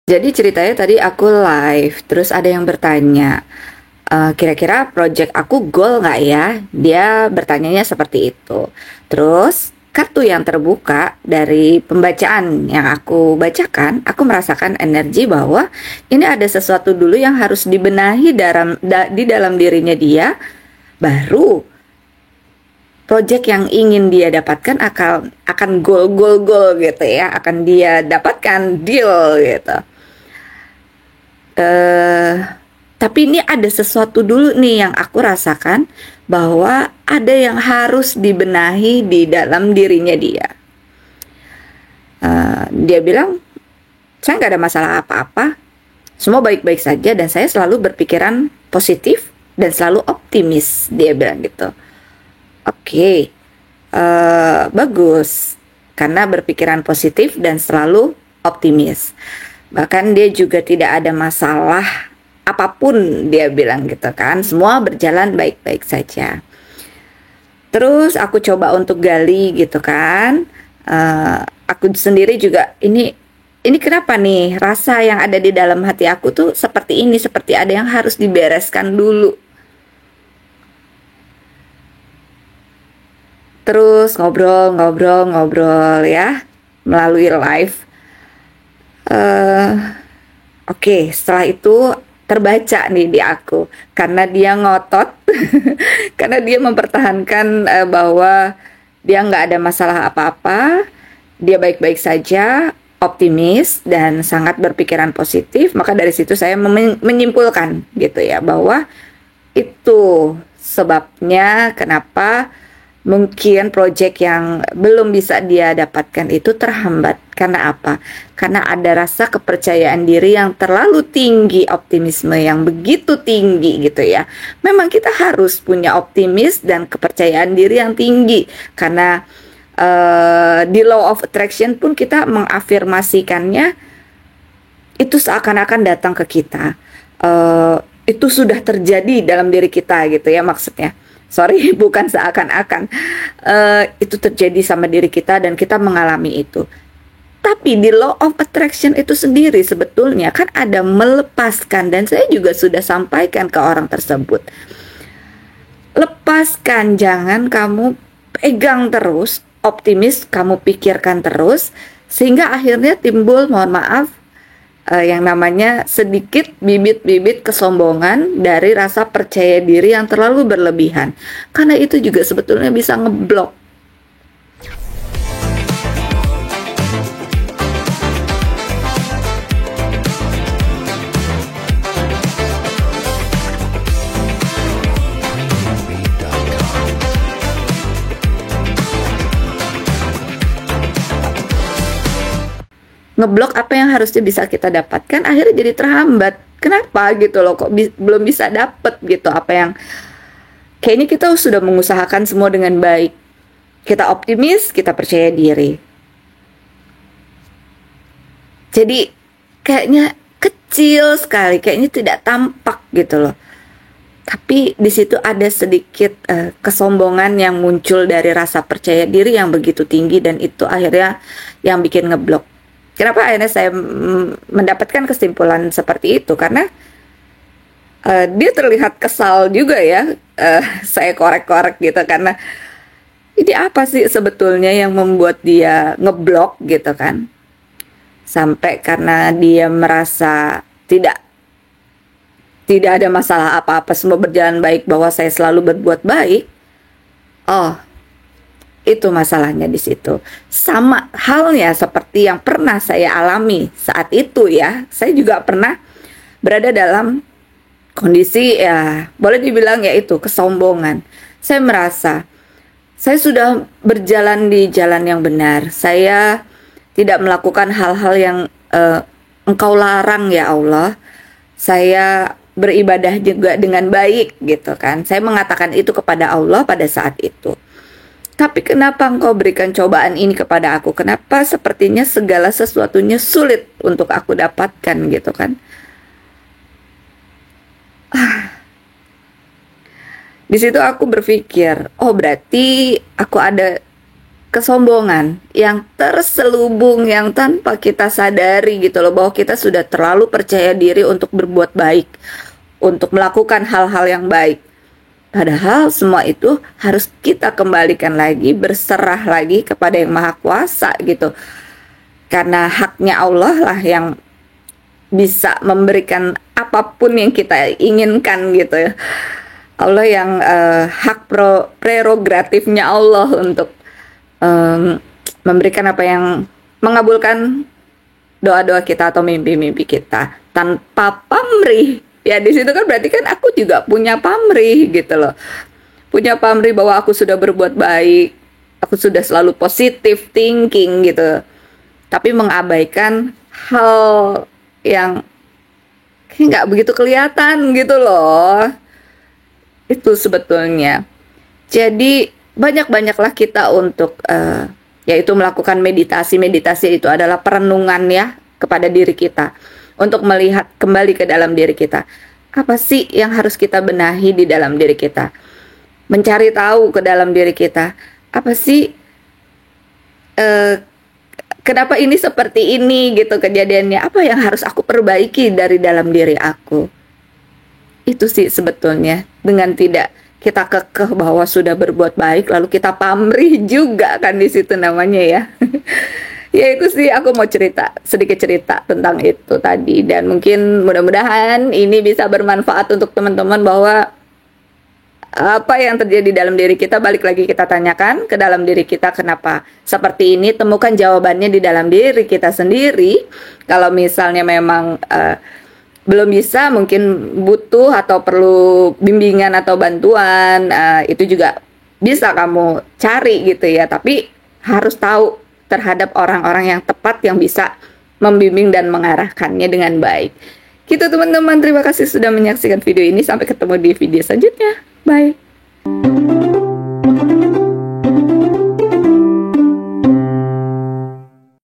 Jadi ceritanya tadi aku live, terus ada yang bertanya, kira-kira project aku goal nggak ya? Dia bertanyanya seperti itu. Terus kartu yang terbuka dari pembacaan yang aku bacakan, aku merasakan energi bahwa ini ada sesuatu dulu yang harus dibenahi di dalam dirinya dia, baru project yang ingin dia dapatkan akan goal gitu ya, akan dia dapatkan deal gitu. eh tapi ini ada sesuatu dulu nih yang aku rasakan bahwa ada yang harus dibenahi di dalam dirinya dia. Dia bilang, saya nggak ada masalah apa-apa, semua baik-baik saja dan saya selalu berpikiran positif dan selalu optimis. Dia bilang gitu. Oke, bagus, karena berpikiran positif dan selalu optimis. Bahkan dia juga tidak ada masalah apapun, dia bilang gitu kan. Semua berjalan baik-baik saja. Terus aku coba untuk gali gitu kan. Aku sendiri juga ini kenapa nih rasa yang ada di dalam hati aku tuh seperti ini, seperti ada yang harus dibereskan dulu. Terus ngobrol ya melalui live. Oke, setelah itu terbaca nih di aku karena dia ngotot, karena dia mempertahankan bahwa dia nggak ada masalah apa-apa, dia baik-baik saja, optimis dan sangat berpikiran positif. Maka dari situ saya menyimpulkan gitu ya bahwa itu sebabnya kenapa mungkin proyek yang belum bisa dia dapatkan itu terhambat. Karena apa? Karena ada rasa kepercayaan diri yang terlalu tinggi, optimisme yang begitu tinggi gitu ya. Memang kita harus punya optimis dan kepercayaan diri yang tinggi. Karena di law of attraction pun kita mengafirmasikannya, itu seakan-akan datang ke kita. Itu sudah terjadi dalam diri kita gitu ya maksudnya. Sorry, bukan seakan-akan. Itu terjadi sama diri kita dan kita mengalami itu. Tapi di law of attraction itu sendiri sebetulnya kan ada melepaskan, dan saya juga sudah sampaikan ke orang tersebut. Lepaskan, jangan kamu pegang terus, optimis kamu pikirkan terus, sehingga akhirnya timbul, mohon maaf, yang namanya sedikit bibit-bibit kesombongan dari rasa percaya diri yang terlalu berlebihan. Karena itu juga sebetulnya bisa ngeblok. Ngeblok apa yang harusnya bisa kita dapatkan, akhirnya jadi terhambat. Kenapa gitu loh, kok belum bisa dapet gitu apa yang kayaknya kita sudah mengusahakan semua dengan baik. Kita optimis, kita percaya diri. Jadi kayaknya kecil sekali, kayaknya tidak tampak gitu loh. Tapi di situ ada sedikit kesombongan yang muncul dari rasa percaya diri yang begitu tinggi, dan itu akhirnya yang bikin ngeblok. Kenapa akhirnya saya mendapatkan kesimpulan seperti itu? Karena dia terlihat kesal juga ya. Saya korek-korek gitu karena ini apa sih sebetulnya yang membuat dia ngeblok gitu kan? Sampai karena dia merasa tidak ada masalah apa-apa, semua berjalan baik, bahwa saya selalu berbuat baik. Oh, itu masalahnya di situ. Sama halnya seperti yang pernah saya alami saat itu ya. Saya juga pernah berada dalam kondisi ya boleh dibilang ya itu kesombongan. Saya merasa saya sudah berjalan di jalan yang benar. Saya tidak melakukan hal-hal yang Engkau larang ya Allah. Saya beribadah juga dengan baik gitu kan. Saya mengatakan itu kepada Allah pada saat itu. Tapi kenapa Engkau berikan cobaan ini kepada aku? Kenapa sepertinya segala sesuatunya sulit untuk aku dapatkan gitu kan? Di situ aku berpikir, oh berarti aku ada kesombongan yang terselubung, yang tanpa kita sadari gitu loh, bahwa kita sudah terlalu percaya diri untuk berbuat baik, untuk melakukan hal-hal yang baik. Padahal semua itu harus kita kembalikan lagi, berserah lagi kepada Yang Maha Kuasa gitu. Karena haknya Allah lah yang bisa memberikan apapun yang kita inginkan gitu ya. Allah yang hak prerogatifnya Allah untuk memberikan apa yang mengabulkan doa-doa kita atau mimpi-mimpi kita tanpa pamrih. Ya di situ kan berarti kan aku juga punya pamrih gitu loh. Punya pamrih bahwa aku sudah berbuat baik, aku sudah selalu positive thinking gitu. Tapi mengabaikan hal yang nggak begitu kelihatan gitu loh. Itu sebetulnya. Jadi banyak-banyaklah kita untuk yaitu melakukan meditasi. Meditasi itu adalah perenungan ya kepada diri kita, untuk melihat kembali ke dalam diri kita. Apa sih yang harus kita benahi di dalam diri kita? Mencari tahu ke dalam diri kita. Apa sih kenapa ini seperti ini gitu kejadiannya? Apa yang harus aku perbaiki dari dalam diri aku? Itu sih sebetulnya, dengan tidak kita kekeh bahwa sudah berbuat baik lalu kita pamrih juga kan di situ namanya ya. Ya itu sih aku mau sedikit cerita tentang itu tadi, dan mungkin mudah-mudahan ini bisa bermanfaat untuk teman-teman, bahwa apa yang terjadi dalam diri kita, balik lagi kita tanyakan ke dalam diri kita kenapa seperti ini, temukan jawabannya di dalam diri kita sendiri. Kalau misalnya memang belum bisa, mungkin butuh atau perlu bimbingan atau bantuan, itu juga bisa kamu cari gitu ya. Tapi harus tahu terhadap orang-orang yang tepat yang bisa membimbing dan mengarahkannya dengan baik. Gitu teman-teman, terima kasih sudah menyaksikan video ini. Sampai ketemu di video selanjutnya. Bye.